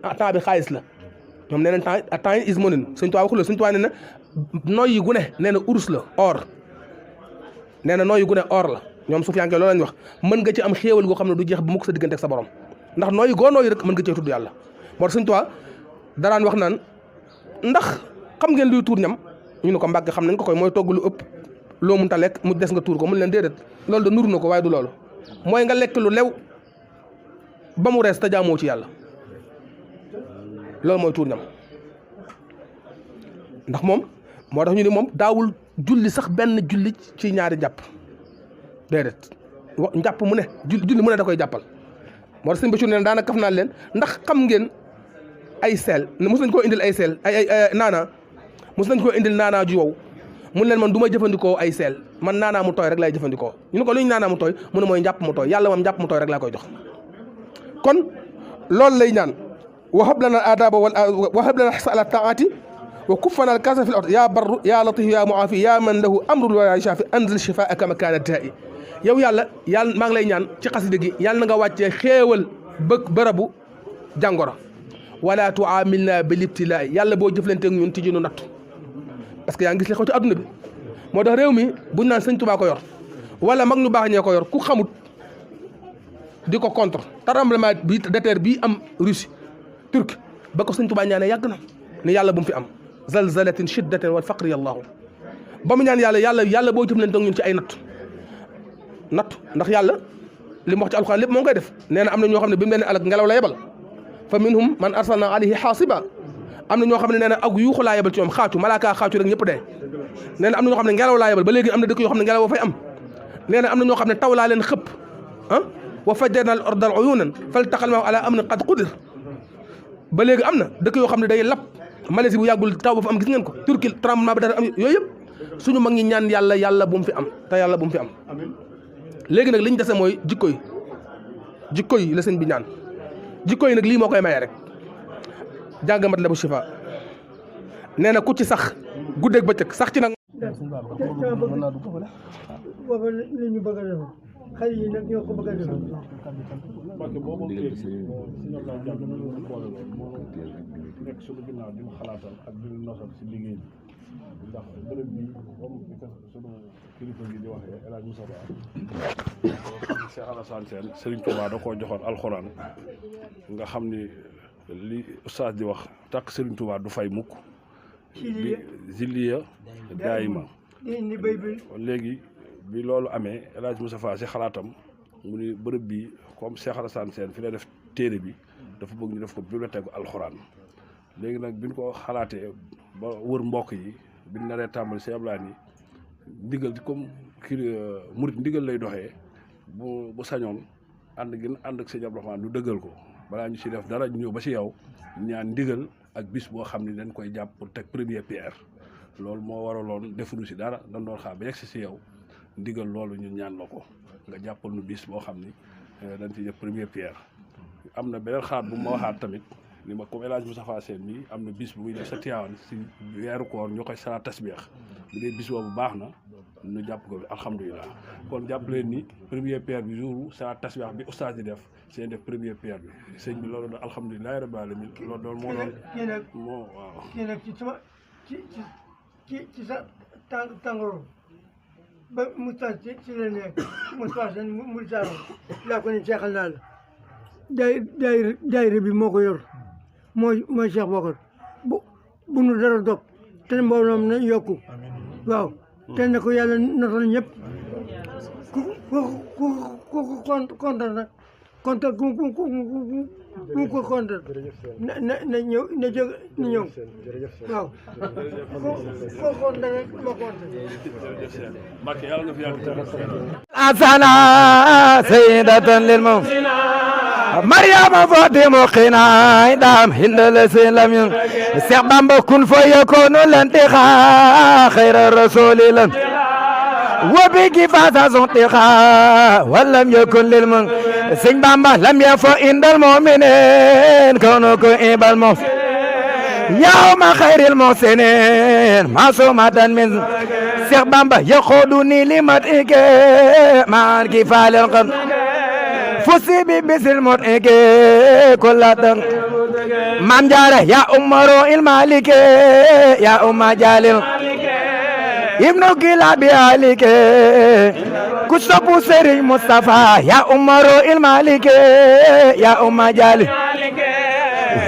temps bi xaalis la ñoom nee nañ temps is money Sëñ Tuubaa waxul la Sëñ Tuubaa nee na noyyi gu ne nee na urus la or nee na noyyi gu ne or la ñoom sufiyanke loolu lañ wax mën nga ci am xéewal goo xam ne du jeex ba mukk sa diggante ak sa borom ndax nooyi goo nooyi rek mën nga cee tudd yàlla moo tax Sëñ Tuubaa daraan wax naan ndax xam ngeen luy tuur ñam ñu ne ko Mbàkke xam nañ ko koy mooy togg lu ëpp loo mënta lekk mu des nga tuur ko mun leen déedéet loolu da nuru na ko waaye du loolu mooy nga lekk lu lew ba mu rees te jaamoo ci yàlla loolu mooy tuur ñam ndax moom moo tax ñu ni moom daawul julli sax benn julli ci ñaari njàpp déedéet njàpp mu ne julli mu ne da koy jàppal moo tax sëñ Bachir neen daana kaf naan leen ndax xam ngeen ay seel mos nañ koo indil ay seel ay naana mos nañ koo indil naanaa ju wow mun leen man du ma jëfandikoo ay seel man naanaa mu tooy rek laay jëfandikoo ñu ne ko lu ñu naanaa mu tooy mu ne mooy njàpp mu tooy yàlla moom njàpp mu tooy rek laa koy jox kon loolu lay ñaan wahab lana adaba wahab lana xsa ala taati wa kuffana al kasa fi l ard yaa barru yaa latif yaa muafi yaa man lahu amrul wala shafi anzil shifaaka makana daai yow yàlla maa ngi lay ñaan ci xasida gi yàlla na nga wàccee xéewal bërëbu jàngoro wala tuamilna bil ibtilaa yàlla boo jëflanteeg ñun ci junu nattu parce que yaa ngi gis li xew ci adduna bi moo tax réew mi buñ naan Sëñ Tuubaa ko yor wala mag ñu baax ñee ko yor ku xamut di ko contre tremblement bi de terre bii am Russie Turquie ba ko Sëñ Tuubaa ñaane yàgg na ne yàlla bu mu fi am zalzalatin shiddatin wal faqri yallaahu ba mu ñaan yàlla boo jëflanteeg ñun ci ay natt ndax yàlla li mu wax ci alxuraan lépp moo ngi koy def nee na am na ñoo xam ne bi mu leen alak ngelaw la yebal fa minhum man arsalna alayhi xaasiba am na ñoo xam ne nee na ak yuuxu laa yebal ci ñoom xaacu malaaka xaacu rek ñëpp dee nee na am na ñoo xam ne ngelaw laa yebal ba léegi am na dëkk yoo xam ne ngelaw fay am nee na am na ñoo xam ne taw laa leen xëpp wa fajjarna al arda uyunan faltaqal maa ala amrin qad qudir ba léegi am na dëkk yoo xam ne day lap Malaisie bu yàggul taw ba fa am gis ngeen ko Turquie tremblement ba dara am yooyu yëpp suñu mag ñi ñaan yàlla bu mu fi am te yàlla bu mu fi am léegi nag li ñu dese mooy jikko yi la sëñ bi ñaan jikko yi nag lii moo koy maye rek jàngamat la bu shifa nee na ku ci sax guddeeg bëccëg sax ci nag. booba li ñu bëgg a def xale yi nag ñoo ko bëgg a def. parce que boobu kii si ñoom daal jàpp nañu ko boole woon moo nekk suñu ginnaaw di mu xalaatal ak di mu nosal si liggéey bi ndax bërëb bi comme ni ko sunu kilifa gi di waxee El Hadj Moussa Ba Cheikh Alassane Sène Serigne Touba da koo joxoon alxuraan nga xam ni li oustaz di wax takk Serigne Touba du fay mukk bi zilliya daayima léegi bi loolu amee El Hadj Moussa Fa si xalaatam mu ni bërëb bi comme Cheikh Alassane Sène fi la def téere bi dafa bëgg ñu def ko bibliothèque alxuraan léegi nag bi ñu ko xalaatee ba wër mbokk yi bi ñu naree tàmbali si ablaan yi ndigal comme kii murit ndigal lay doxee bu sañoon ànd ak sëñ Abdou Rahmane ñu dëggal ko balaa ñu si def dara ñu ñëw ba si yow ñaan ndigal ak bis boo xam ne dañ koy jàpp pour teg première pierre loolu moo waraloon defuñu si dara dañ doon xaar ba yegg si yow ndigal loolu ñu ñaan la ko nga jàppal nu bis boo xam ni dañ ci def première pierre. am na beneen xaar bu ma waxaat tamit ni ma comme El Hadj Moustapha Sène mi am na bis bu muy def sa Tiwaawan si weeru koor ñu koy salaat tasbiix bu dee bis boobu baax na ñu jàpp ko bi alhamdulilah kon jàpp leen ni première pierre bi jour salaat tasbiix bi oustaz di def seen def première pierre bi sëñ bi loolu doon alhamdulilah rabbil alamin loolu doon moo doon moo waaw kii nag ci sama ci sa tàngoro ba Moustapha ci la nekk Moustapha Sène mu saaro laa ko ne seexal naa la daayira bi moo ko yor mooy Cheikh Bokar bu nu dara dog te mbooloom na yokku waaw te ne ko yàlla notal ñëpp ku kontaan nag kontaan ku ko kontaan na ñëw na jóg na ñëw waaw ku kontaan rek ma kontaan Mbacke yàlla nga fi yàgg asana sayyidatan lil مريم فاطمة قناي دام هند لسلم سيخ بامبا كن فيكون الانتخاء خير الرسول لن وبيكي فاسا انتخاء ولم يكن للمن سيخ بامبا لم يفو عند المؤمنين كونك إبا المحسن يوم خير المحسنين معصومة من سيخ بامبا يقودني لمدئك مع كفال القلب فسي ببس المرئك كل دم Maam Jaara ya umaro il malike ya umma jalil ibnu kilabi alike ku sopu Serigne Moustapha ya umaro il malike ya umma jalil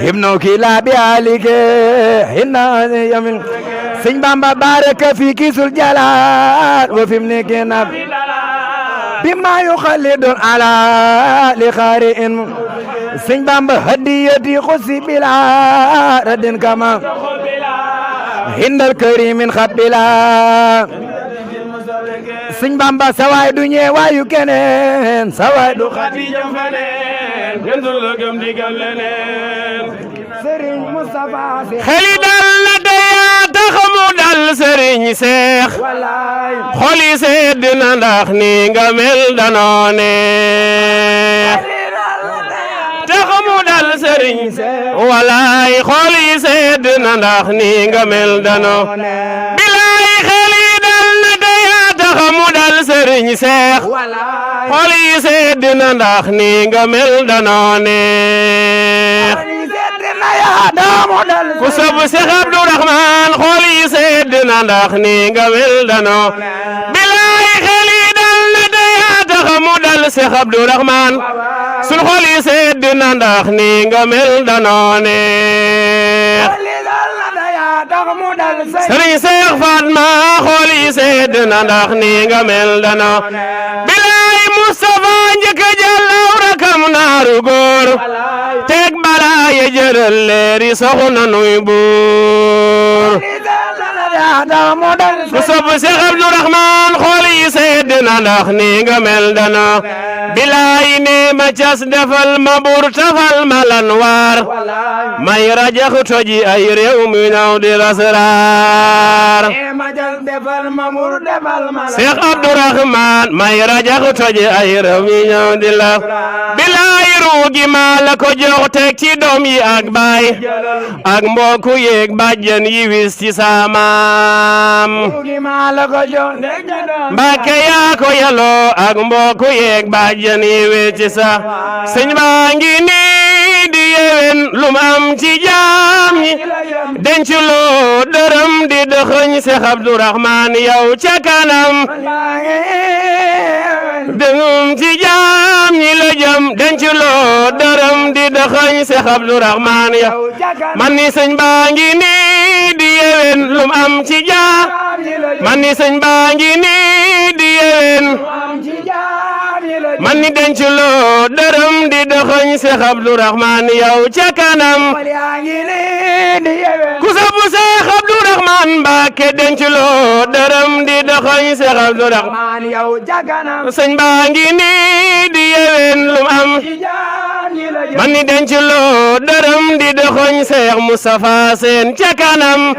ibnu kilabi alike hinna yamin Sëñ Bamba baraka fi kisul jalal wa fim ne kenab bima yukhallidun ala li khari'in Sëñ Bamba hadiyati khusi bila radin kama hindal karimin khabila Sëñ Bamba sawaay du ñeewaayu keneen sawaay du Xadija faneen kenn la gëm digal leneen Serigne Moustapha xeli dal na daya tax mu dal Serigne Seex wallaay xoli sedd na ndax ni nga mel danoo neex tax mu dal Serigne Seex wallaay xoli sedd na ndax ni nga mel danoo bilaay xeli dal na daya tax mu dal Serigne Seex xoli sedd na ndax ni nga mel danoo neex ku sobu Seex Abdu Rahmaan xool yi sedd na ndax ni nga mel danoo bilaay xel yi dal na daya tax mu dal Seex Abdu Rahmaan sun xool yi sedd na ndax ni nga mel danoo neex Sëriñ Seex Fatma xool yi sedd na ndax ni nga mel danoo bilaay Mustafa njëkk a jël rakam naaru góor teg balaa ye jëral leeri soxna nuy buur ku sopp Seex Abdu Rahmaan xool yi sedd na ndax ni nga mel dana bilaay ne ma cas defal ma buur tafal ma lan waar may rajax toji ay réew mi naw di lasraar Seex Abdu Rahmaan may rajax toji ay réew mi naw di la bilaay ruugi maa la ko jox teg ci doom yi ak baay ak mbokku yeeg bàjjen yi wis ci saamaam Mbàkke yaa ko yaloo ak mbokku yeeg bàjjen yi wis ci sa sëñ baa ngi nii di yewen lum am ci jaam ñi denc loo dërëm di dëxëñ Seex Abdu Rahmaan yow ca kanam dëngum ci jaam ñi la jëm denc loo dërëm di dëxëñ Seex Abdu Rahmaan yow man ni sëñ baa ngi nii di yewen lum am ci jaam man ni sëñ baa ngi nii di yewen man ni denc loo dërëm di dëxëñ Seex Abdu Rahmaan yow ca kanam ku sopp Seex Abdu Rahmaan Mbàkke denc loo dërëm di dëxëñ Seex Abdu Rahmaan yow ca kanam sëñ baa ngi nii di yewen lum am man ni denc loo dërëm di dëxëñ Seex Mustafa Seen ca kanam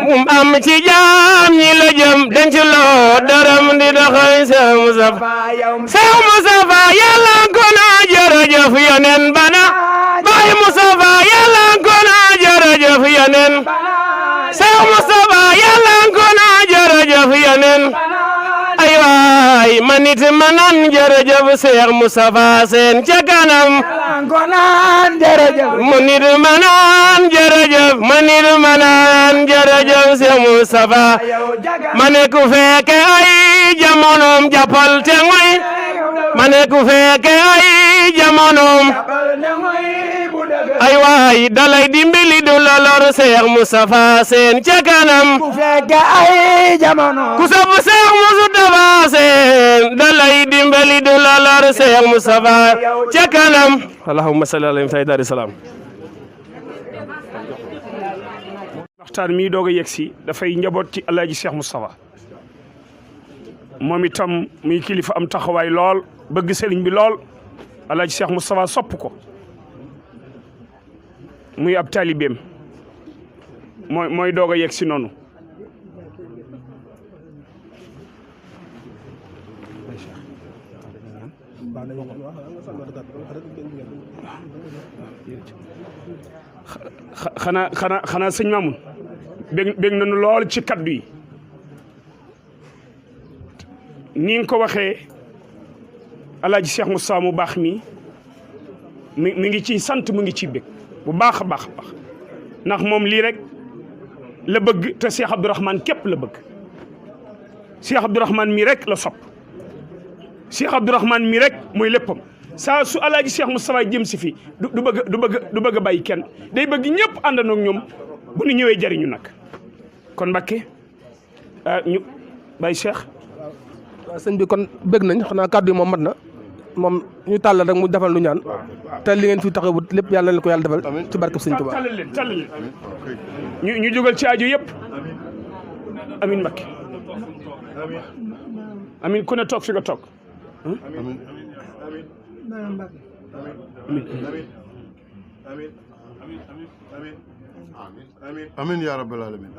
mum am ci jaam ñi la jëm denc loo dërëm di dëxëñ Seex Mustafa Seex Mustafa yàlla ko na jërëjëf yonen bana Baay Mustafa yàlla ko na jërëjëf yonen Seex Mustafa yàlla ko na jërëjëf yonen ay waay manit manan jërëjëf Seex Mustafa Seen ca kanam manit manan jërëjëf manit manan jërëjëf Seex Mustafa mane ku fekke ay jamonoom jàppal te ngoy mane ku fekke ay jamonoom ay waay dalay dimbali du la lor Seex Mustafa Seen ca kanam ku fekke ay jamonoom ku sopp Seex Mustafa Seen dalay dimbali du la lor Seex Mustafa ca kanam allahumma salli ala sayyidina Daaru Salaam waxtaan mi doog a yegsi dafay njaboot ci Alaaji Seex Mustafa moom itam muy kilifa am taxawaay lool bëgg sëriñ bi lool Alaaji Seex Mustafa sopp ko muy ab taalibeem mooy doog a yegsi noonu xanaa sëñ Mamoun bég nañu lool ci kaddu yi ni nga ko waxee Alaaji Seex Mustafa mu baax mi mi ngi ciy sant mu ngi ciy bég bu baax a baax a baax ndax moom lii rek la bëgg te Cheikh Abdourahmane képp la bëgg Cheikh Abdourahmane mii rek la sopp Cheikh Abdourahmane mii rek mooy léppam saa su alaaji Cheikh Moustapha jëm si fi du bëgg a bàyyi kenn day bëgg ñëpp àndandoo ak ñoom bu ñu ñëwee jariñu nag kon Mbakke ñu bàyyi Cheikh. waaw sëñ bi kon bëgg nañ xanaa kàddu yi moom mat na moom ñu tàllal rek mu defal lu ñaan te li ngeen fi taxawut lépp yàlla leen ko yàlla defal ci barke sëñ Tuubaa. tàllal leen ñu jógal ci aju yëpp amin Mbakke amin ku ne toog fi nga toog. amin ya rabbal alamin